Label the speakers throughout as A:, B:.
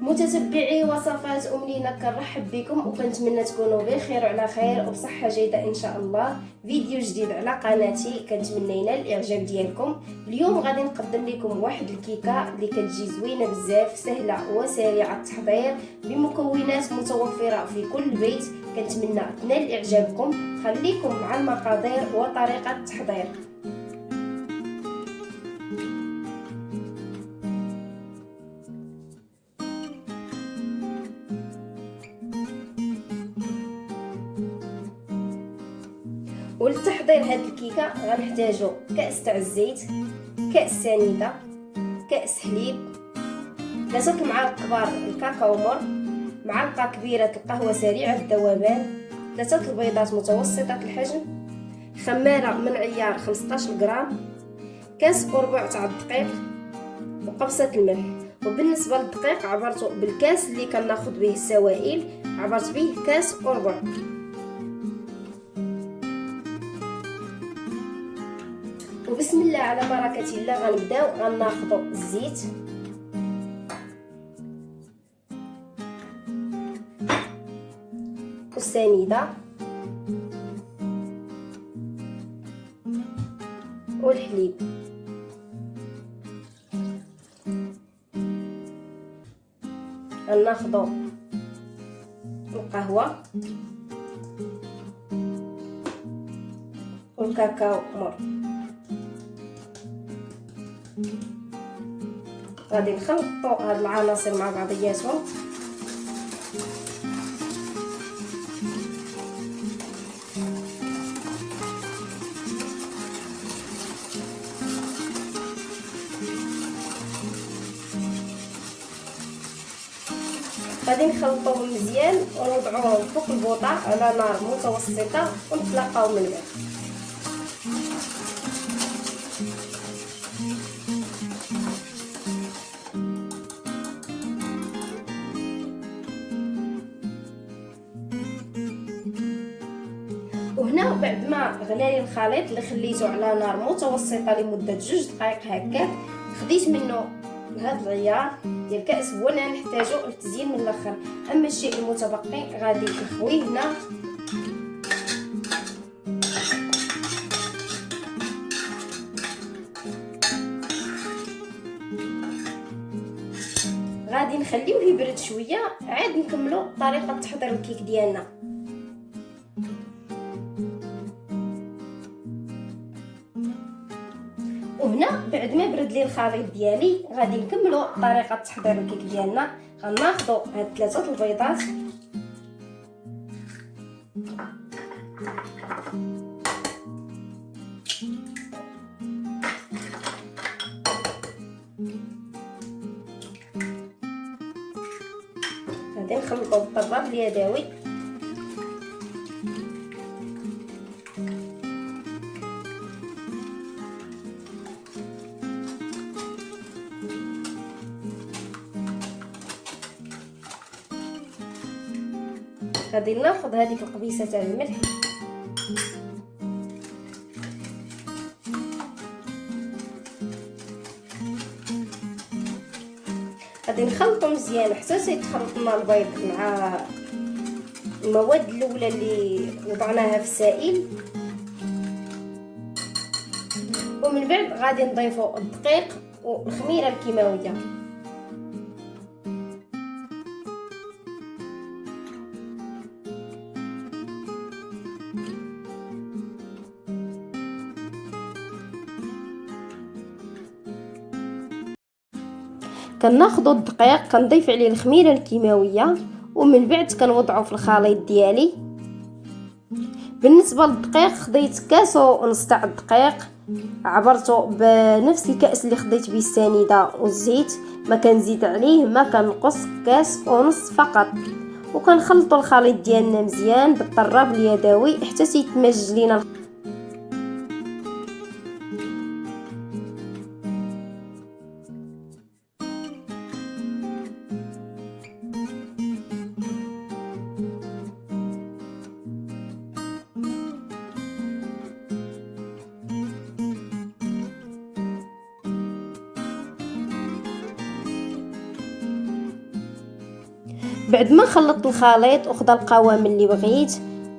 A: متتبعي وصفات لينا، كنرحب بكم وكنتمنى تكونوا بخير وعلى خير وبصحه جيده ان شاء الله. فيديو جديد على قناتي، كنتمنى ينال الاعجاب ديالكم. اليوم غادي نقدم لكم واحد الكيكه اللي كتجي زوينه بزاف، سهله وسريعه التحضير بمكونات متوفره في كل بيت. كنتمنى تنال اعجابكم. خليكم مع المقادير وطريقه التحضير. ولتحضير هاد الكيكه غنحتاجو كاس تاع الزيت، كاس سنيده، كاس حليب، 3 معالق كبار الكاكاو مر، معلقه كبيره القهوه سريعه الذوبان، 3 البيضات متوسطه الحجم، خماره من عيار 15 غرام، كاس وربع تاع الدقيق، وقبصه الملح. وبالنسبه للدقيق عبرته بالكاس اللي كناخذ به السوائل، عبرت به كاس وربع. وبسم الله على بركه الله غنبداو. غناخذوا الزيت والسنيده والحليب غناخذوا القهوه والكاكاو مر. غادي نخلطوا هاد العناصر مع بعضياتهم. غادي نخلطوهم مزيان ونوضعوهم فوق البوطه على نار متوسطه ونتلاقاو من بعد. وهنا بعد ما غلالي الخليط اللي خليته على نار متوسطه لمده 2 دقائق هكاك، خديت منه هذا العيار ديال الكاس، هو اللي نحتاجو للتزيين من الاخر. اما الشيء المتبقي غادي نخويه هنا. غادي نخليوه يبرد شويه، عاد نكملوا طريقه تحضير الكيك ديالنا. وهنا بعد ما برد لي الخليط ديالي غادي نكملوا طريقه تحضير الكيك ديالنا. غناخذوا هاد 3 البيضات غادي نخلطوا بالطراب اليدوي. غادي ناخذ هذيك القبيصه تاع الملح، غادي نخلطو مزيان حتى يتخلط لنا البيض مع المواد الاولى اللي وضعناها في السائل. ومن بعد غادي نضيفو الدقيق والخميره الكيماويه. كناخذوا الدقيق كنضيف عليه الخميره الكيماويه، ومن بعد كنوضعه في الخليط ديالي. بالنسبه للدقيق خديت كاس ونص تاع الدقيق، عبرته بنفس الكاس اللي خديت به السنيده والزيت، ما كنزيد عليه ما كنقص، كاس ونص فقط. وكنخلطوا الخليط ديالنا مزيان بالطراب اليدوي حتى يتمزج لينا. بعد ما خلطت الخليط وخد القوام اللي بغيت،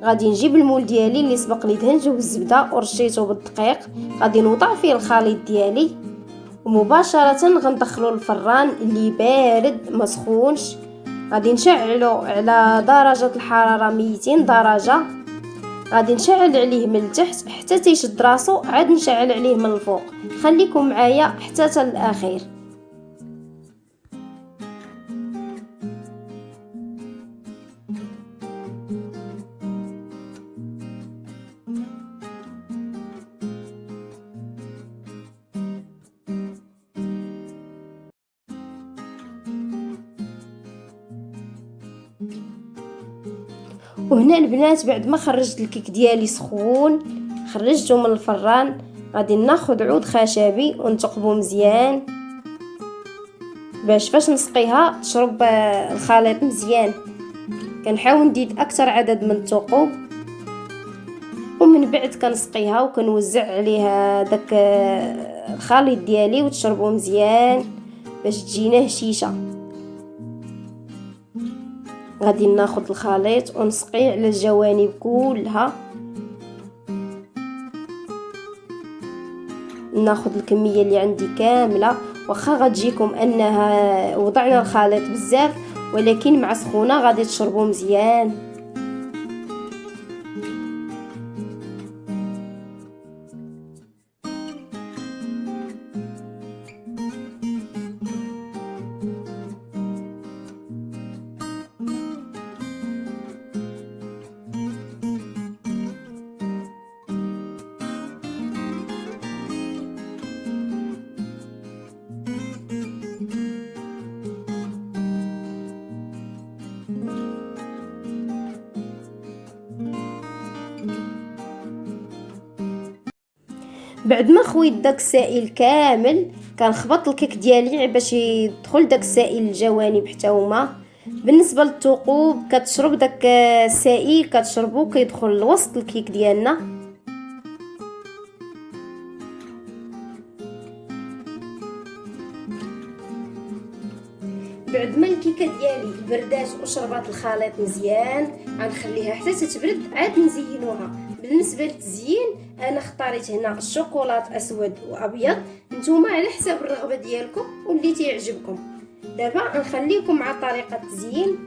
A: غادي نجيب المول ديالي اللي سبق لي دهنته بالزبده ورشيته بالدقيق، غادي نوضع فيه الخليط ديالي ومباشره غندخلو الفران اللي بارد ما سخونش. غادي نشعلو على درجه الحراره 200 درجه، غادي نشعل عليه من التحت حتى تيشد راسو، عاد نشعل عليه من الفوق. خليكم معايا حتى الاخير. وهنا البنات بعد ما خرجت الكيك ديالي سخون، خرجته من الفران، غادي ناخذ عود خشبي ونثقبو مزيان باش فاش نسقيها تشرب الخليط مزيان. كنحاول ندير اكثر عدد من الثقوب، ومن بعد كنسقيها وكنوزع عليها داك الخليط ديالي وتشربو مزيان باش تجينا هشيشه. غادي ناخذ الخليط ونسقيه على الجوانب كلها، ناخذ الكميه اللي عندي كامله. واخا غتجيكم انها وضعنا الخليط بزاف، ولكن مع سخونه غادي تشربوا مزيان. بعد ما خويت داك السائل كامل، كنخبط الكيك ديالي باش يدخل داك السائل الجوانب حتى هما. بالنسبه للثقوب كتشرب داك السائل، كتشربو كيدخل لوسط الكيك ديالنا. بعد ما الكيكه ديالي بردات وشربات الخليط مزيان، غنخليها حتى تتبرد عاد نزينوها. بالنسبه للتزيين انا اختاريت هنا الشوكولات اسود وابيض، نتوما على حساب الرغبه ديالكم واللي تيعجبكم. دابا غنخليكم مع طريقه التزيين.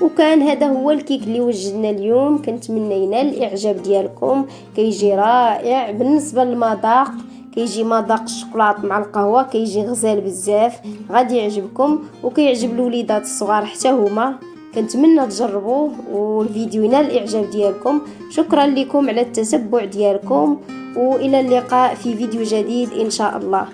A: وكان هذا هو الكيك اللي وجدنا اليوم. كنتمنى ينال الاعجاب ديالكم، كيجي رائع. بالنسبه للمذاق كيجي مذاق الشوكولاط مع القهوه، كيجي غزال بزاف، غادي يعجبكم وكيعجب الوليدات الصغار حتى هما. كنتمنى تجربوه والفيديو ينال الاعجاب ديالكم. شكرا لكم على التتبع ديالكم، والى اللقاء في فيديو جديد ان شاء الله.